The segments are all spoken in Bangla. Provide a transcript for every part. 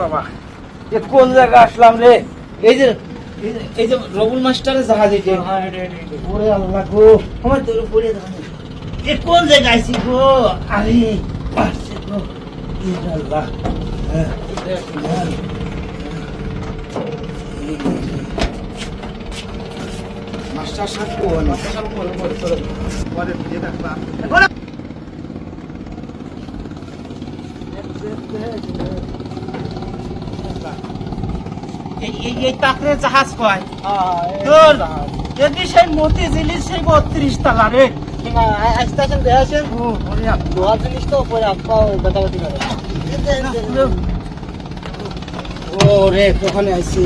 বাবা এ কোন জায়গা আসলাম রে? এই যে এই যে রবুল মাস্টারের জাহাজ এটা। ওরে আল্লাহ গো, আমার তোর পড়ে দাও। এ কোন জায়গা আইছি গো? আরে পারছে গো। এ আল্লাহ। মাস্টার সাহেব কোন? মাস্টার সাহেব কোন? পরে দিয়ে রাখবা। এই তাকরে জাহাজ কয় তোর যদি সেই মতি জিনিস সেই ৩২ টাকা রে স্টেশন দেখাছেন। লোহা জিনিস তো পরে আব্বা বেতাবাতি করে। ও রে ওখানে আইছি।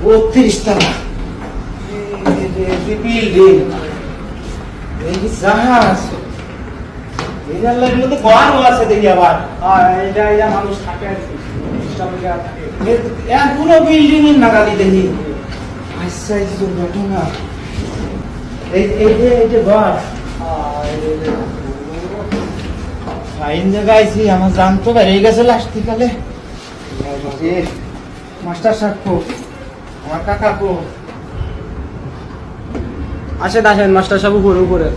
ও ৩২ টাকা বিল্ডিং এই জাহাজ এর মধ্যে ঘর আছে দেখি আবার। এটা মানুষ থাকে আর কি, পুরো বিল্ডিং এর নাগালি দেখি। আচ্ছা এই যে ঘটনা এই যে ঘর ফাইন জায়গায় আইছি। আমার জান তো বেরিয়ে গেছে লাস্টিকালে। মাস্টার সাহেব আমার কাকা কো আসেন আসেন মাস্টার সাহেব উপরে উপরে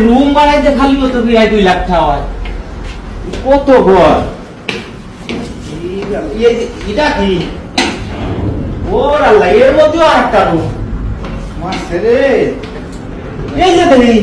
রুম বানাইতে খালি কত 2 লাখ টাকা হয়। কত ঘর এটা কি? ওর আল্লাহ এর মধ্যেও আরেকটা রুম মাসে রে। এই যে দেখি